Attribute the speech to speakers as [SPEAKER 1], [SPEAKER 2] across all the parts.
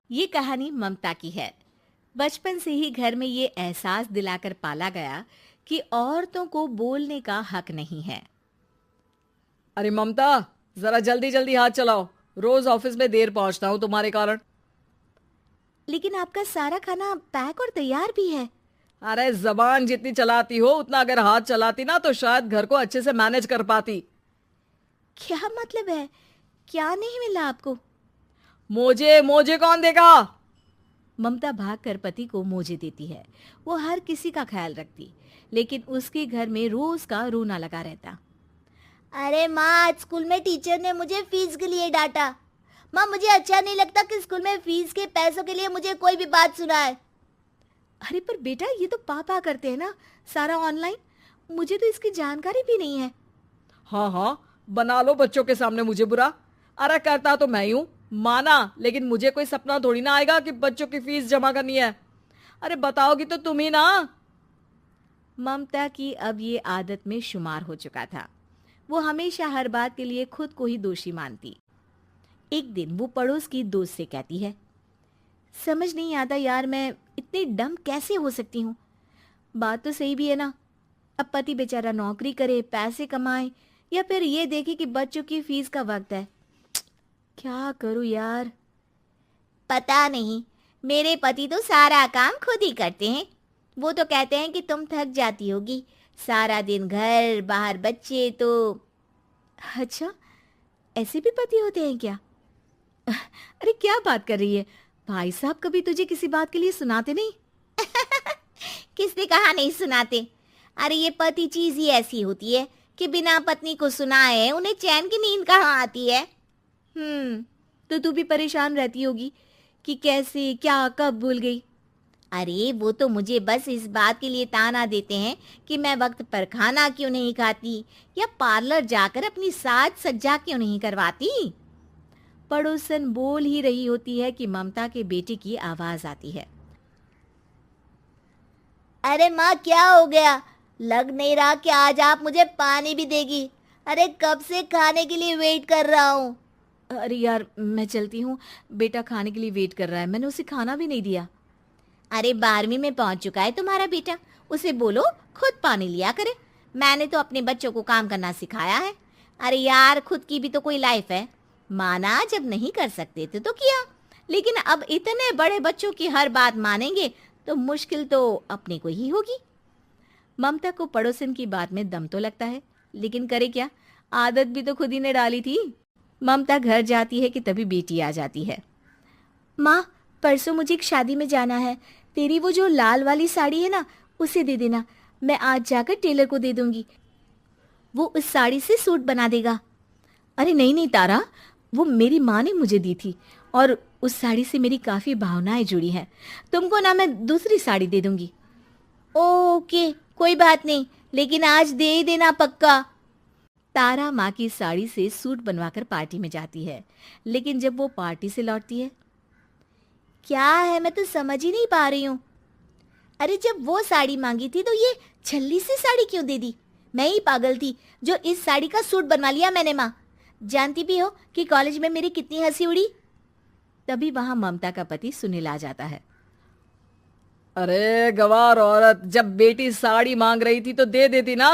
[SPEAKER 1] ये कहानी ममता की है। बचपन से ही घर में ये एहसास दिलाकर पाला गया कि औरतों को बोलने का हक नहीं है।
[SPEAKER 2] अरे ममता, जरा जल्दी जल्दी हाथ चलाओ। रोज ऑफिस में देर पहुंचता हूँ तुम्हारे कारण।
[SPEAKER 1] लेकिन आपका सारा खाना पैक और तैयार भी है।
[SPEAKER 2] अरे जबान जितनी चलाती हो उतना अगर हाथ चलाती ना तो शायद घर को अच्छे से मैनेज कर पाती।
[SPEAKER 1] क्या मतलब है? क्या नहीं मिला आपको?
[SPEAKER 2] मोजे मोजे कौन देगा?
[SPEAKER 1] ममता भागकर पति को मोजे देती है। वो हर किसी का ख्याल रखती, लेकिन उसके घर में रोज का रोना लगा रहता।
[SPEAKER 3] अरे माँ, आज स्कूल में टीचर ने मुझे फीस के लिए डांटा। माँ, मुझे अच्छा नहीं लगता कि स्कूल में फीस के पैसों के लिए मुझे कोई भी बात सुनाए।
[SPEAKER 1] अरे पर बेटा, ये तो पापा करते हैं ना, सारा ऑनलाइन। मुझे तो इसकी जानकारी भी नहीं है।
[SPEAKER 2] हाँ हाँ, बना लो बच्चों के सामने मुझे बुरा। अरे करता तो मैं ही हूँ, माना, लेकिन मुझे कोई सपना थोड़ी ना आएगा कि बच्चों की फीस जमा करनी है। अरे बताओगी तो तुम ही ना।
[SPEAKER 1] ममता की अब ये आदत में शुमार हो चुका था। वो हमेशा हर बात के लिए खुद को ही दोषी मानती। एक दिन वो पड़ोस की दोस्त से कहती है, समझ नहीं आता यार, मैं इतनी डम कैसे हो सकती हूँ। बात तो सही भी है ना। अब पति बेचारा नौकरी करे, पैसे कमाए, या फिर ये देखे कि बच्चों की फीस का वक्त है। क्या करूँ यार।
[SPEAKER 3] पता नहीं, मेरे पति तो सारा काम खुद ही करते हैं। वो तो कहते हैं कि तुम थक जाती होगी, सारा दिन घर बाहर बच्चे तो।
[SPEAKER 1] अच्छा, ऐसे भी पति होते हैं क्या? अरे क्या बात कर रही है? भाई साहब कभी तुझे किसी बात के लिए सुनाते नहीं?
[SPEAKER 3] किसने कहा नहीं सुनाते? अरे ये पति चीज ही ऐसी होती है कि बिना पत्नी को सुनाए उन्हें चैन की नींद कहाँ आती है।
[SPEAKER 1] तो तू भी परेशान रहती होगी कि कैसे, क्या, कब भूल गई।
[SPEAKER 3] अरे वो तो मुझे बस इस बात के लिए ताना देते हैं कि मैं वक्त पर खाना क्यों नहीं खाती या पार्लर जाकर अपनी साज सज्जा क्यों नहीं करवाती।
[SPEAKER 1] पड़ोसन बोल ही रही होती है कि ममता के बेटे की आवाज आती है।
[SPEAKER 3] अरे माँ, क्या हो गया? लग नहीं रहा कि आज आप मुझे पानी भी देगी। अरे कब से खाने के लिए वेट कर रहा हूँ।
[SPEAKER 1] अरे यार, मैं चलती हूँ। बेटा खाने के लिए वेट कर रहा है, मैंने उसे खाना भी नहीं दिया।
[SPEAKER 3] अरे 12वीं में पहुंच चुका है तुम्हारा बेटा, उसे बोलो खुद पानी लिया करे। मैंने तो अपने बच्चों को काम करना सिखाया है। अरे यार, खुद की भी तो कोई लाइफ है। माना जब नहीं कर सकते थे तो किया, लेकिन अब इतने बड़े बच्चों की हर बात मानेंगे तो मुश्किल तो अपने को ही होगी।
[SPEAKER 1] ममता को पड़ोसन की बात में दम तो लगता है, लेकिन करे क्या, आदत भी तो खुद ही ने डाली थी। ममता घर जाती है कि तभी बेटी आ जाती है। माँ, परसों मुझे एक शादी में जाना है। तेरी वो जो लाल वाली साड़ी है ना, उसे दे देना। मैं आज जाकर टेलर को दे दूंगी, वो उस साड़ी से सूट बना देगा। अरे नहीं नहीं तारा, वो मेरी माँ ने मुझे दी थी और उस साड़ी से मेरी काफ़ी भावनाएं जुड़ी हैं। तुमको ना मैं दूसरी साड़ी दे दूंगी।
[SPEAKER 3] ओके, कोई बात नहीं, लेकिन आज दे ही देना पक्का।
[SPEAKER 1] तारा माँ की साड़ी से सूट बनवाकर पार्टी में जाती है, लेकिन जब वो पार्टी से लौटती है,
[SPEAKER 3] क्या है, मैं तो समझ ही नहीं पा रही हूँ। अरे जब वो साड़ी मांगी थी तो ये छल्ली सी साड़ी क्यों दे दी? मैं ही पागल थी जो इस साड़ी का सूट बनवा लिया मैंने। माँ, जानती भी हो कि कॉलेज में मेरी कितनी हंसी उड़ी।
[SPEAKER 1] तभी वहां ममता का पति सुनील आ जाता है।
[SPEAKER 2] अरे गवार औरत, जब बेटी साड़ी मांग रही थी तो दे देती ना।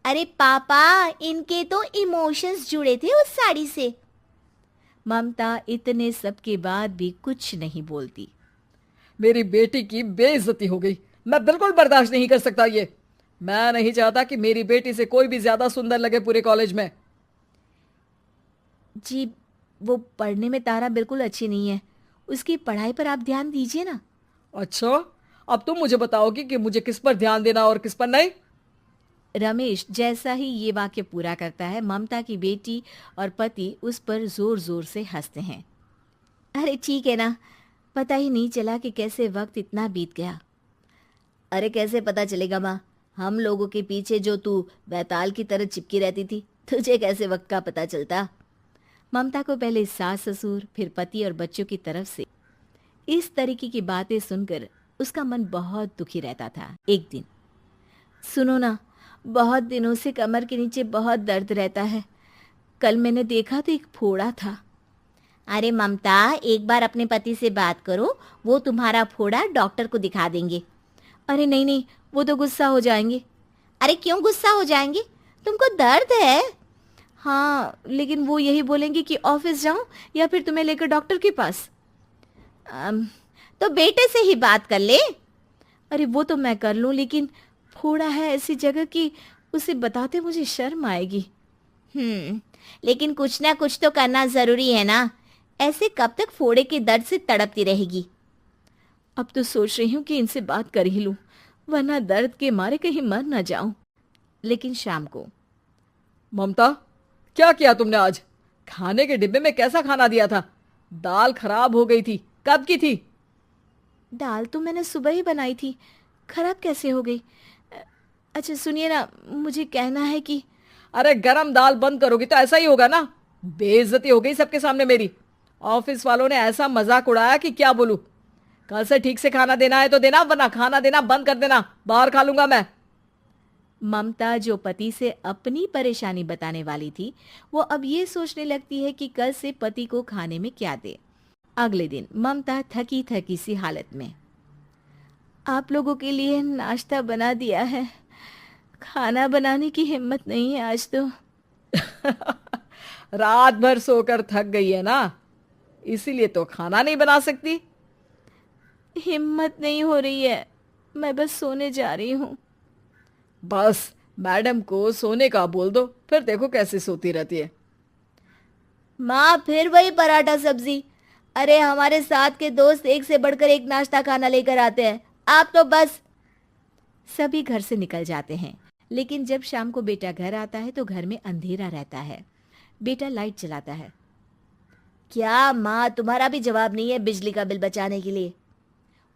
[SPEAKER 3] अरे पापा, इनके तो इमोशंस जुड़े थे उस साड़ी से।
[SPEAKER 1] ममता इतने सब के बाद भी कुछ नहीं बोलती।
[SPEAKER 2] मेरी बेटी की बेइज्जती हो गई, मैं बिल्कुल बर्दाश्त नहीं कर सकता ये। मैं नहीं चाहता कि मेरी बेटी से कोई भी ज्यादा सुंदर लगे पूरे कॉलेज में।
[SPEAKER 1] जी, वो पढ़ने में तारा बिल्कुल अच्छी नहीं है, उसकी पढ़ाई पर आप ध्यान दीजिए ना।
[SPEAKER 2] अच्छा, अब तुम मुझे बताओगी कि मुझे किस पर ध्यान देना और किस पर नहीं।
[SPEAKER 1] रमेश जैसा ही ये वाक्य पूरा करता है, ममता की बेटी और पति उस पर जोर जोर से हंसते हैं। अरे ठीक है ना, पता ही नहीं चला कि कैसे वक्त इतना बीत गया।
[SPEAKER 3] अरे कैसे पता चलेगा माँ, हम लोगों के पीछे जो तू बैताल की तरह चिपकी रहती थी, तुझे कैसे वक्त का पता चलता।
[SPEAKER 1] ममता को पहले सास ससुर, फिर पति और बच्चों की तरफ से इस तरीके की बातें सुनकर उसका मन बहुत दुखी रहता था। एक दिन, सुनो ना, बहुत दिनों से कमर के नीचे बहुत दर्द रहता है। कल मैंने देखा तो एक फोड़ा था।
[SPEAKER 3] अरे ममता, एक बार अपने पति से बात करो, वो तुम्हारा फोड़ा डॉक्टर को दिखा देंगे।
[SPEAKER 1] अरे नहीं नहीं, वो तो गुस्सा हो जाएंगे।
[SPEAKER 3] अरे क्यों गुस्सा हो जाएंगे? तुमको दर्द है?
[SPEAKER 1] हाँ, लेकिन वो यही बोलेंगे कि ऑफिस जाऊं या फिर तुम्हें लेकर डॉक्टर के पास।
[SPEAKER 3] तो बेटे से ही बात कर ले।
[SPEAKER 1] अरे वो तो मैं कर लूं, लेकिन फोड़ा है ऐसी जगह कि उसे बताते मुझे शर्म आएगी।
[SPEAKER 3] लेकिन कुछ ना कुछ तो करना जरूरी है ना, ऐसे कब तक फोड़े के दर्द से तड़पती रहेगी?
[SPEAKER 1] अब तो सोच रही हूँ कि इनसे बात कर ही लूं, वरना दर्द के मारे कहीं मर ना जाऊं। लेकिन शाम को,
[SPEAKER 2] ममता, क्या किया तुमने आज? खाने के डिब्बे में कैसा खाना दिया था? दाल खराब हो गई थी। कब की थी?
[SPEAKER 1] दाल तो मैंने सुबह ही बनाई थी, खराब कैसे हो गई? अच्छा सुनिए ना, मुझे कहना है कि
[SPEAKER 2] अरे गरम दाल बंद करोगी तो ऐसा ही होगा ना। बेइज्जती हो गई सबके सामने मेरी। ऑफिस वालों ने ऐसा मजाक उड़ाया कि क्या बोलूं। कल से ठीक से खाना देना है तो देना, वरना खाना देना बंद कर देना। बाहर खा लूंगा मैं।
[SPEAKER 1] ममता, जो पति से अपनी परेशानी बताने वाली थी, वो अब ये सोचने लगती है कि कल से पति को खाने में क्या दे। अगले दिन ममता थकी थकी सी हालत में, आप लोगों के लिए नाश्ता बना दिया है, खाना बनाने की हिम्मत नहीं है आज तो।
[SPEAKER 2] रात भर सोकर थक गई है ना, इसीलिए तो खाना नहीं बना सकती।
[SPEAKER 1] हिम्मत नहीं हो रही है, मैं बस सोने जा रही हूँ।
[SPEAKER 2] बस मैडम को सोने का बोल दो, फिर देखो कैसे सोती रहती है।
[SPEAKER 3] माँ, फिर वही पराठा सब्जी। अरे हमारे साथ के दोस्त एक से बढ़कर एक नाश्ता खाना लेकर आते हैं, आप तो बस।
[SPEAKER 1] सभी घर से निकल जाते हैं, लेकिन जब शाम को बेटा घर आता है तो घर में अंधेरा रहता है। बेटा लाइट जलाता है।
[SPEAKER 3] क्या माँ, तुम्हारा भी जवाब नहीं है बिजली का बिल बचाने के लिए?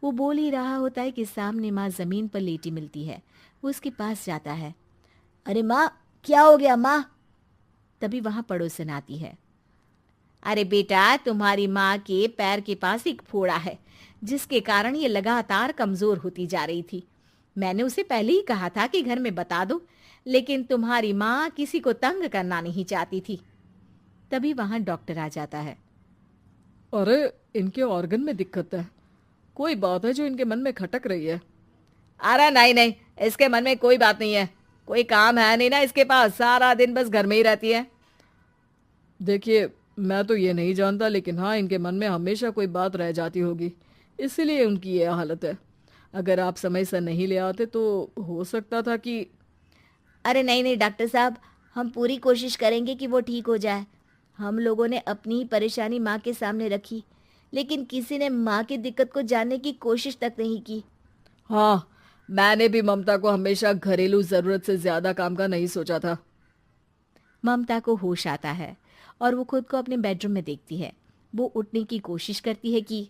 [SPEAKER 1] वो बोल ही रहा होता है कि सामने माँ जमीन पर लेटी मिलती है। वो उसके पास जाता है।
[SPEAKER 3] अरे माँ, क्या हो गया माँ?
[SPEAKER 1] तभी वहां पड़ोसन आती है। अरे बेटा, तुम्हारी माँ के पैर के पास एक फोड़ा है, जिसके कारण ये लगातार कमजोर होती जा रही थी। मैंने उसे पहले ही कहा था कि घर में बता दो, लेकिन तुम्हारी माँ किसी को तंग करना नहीं चाहती थी। तभी वहां डॉक्टर आ जाता है।
[SPEAKER 2] अरे इनके ऑर्गन में दिक्कत है, कोई बात है जो इनके मन में खटक रही है। अरे नहीं नहीं, इसके मन में कोई बात नहीं है, कोई काम है नहीं ना इसके पास, सारा दिन बस घर में ही रहती है। देखिए, मैं तो ये नहीं जानता, लेकिन हाँ, इनके मन में हमेशा कोई बात रह जाती होगी, इसीलिए उनकी ये हालत है। अगर आप समय से नहीं ले आते तो हो सकता था कि।
[SPEAKER 3] अरे नहीं नहीं डॉक्टर साहब, हम पूरी कोशिश करेंगे कि वो ठीक हो जाए। हम लोगों ने अपनी ही परेशानी माँ के सामने रखी, लेकिन किसी ने माँ की दिक्कत को जानने की कोशिश तक नहीं की।
[SPEAKER 2] हाँ, मैंने भी ममता को हमेशा घरेलू जरूरत से ज्यादा काम का नहीं सोचा था।
[SPEAKER 1] ममता को होश आता है और वो खुद को अपने बेडरूम में देखती है। वो उठने की कोशिश करती है कि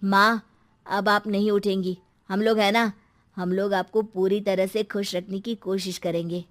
[SPEAKER 3] माँ, अब आप नहीं उठेंगी, हम लोग है ना, हम लोग आपको पूरी तरह से खुश रखने की कोशिश करेंगे।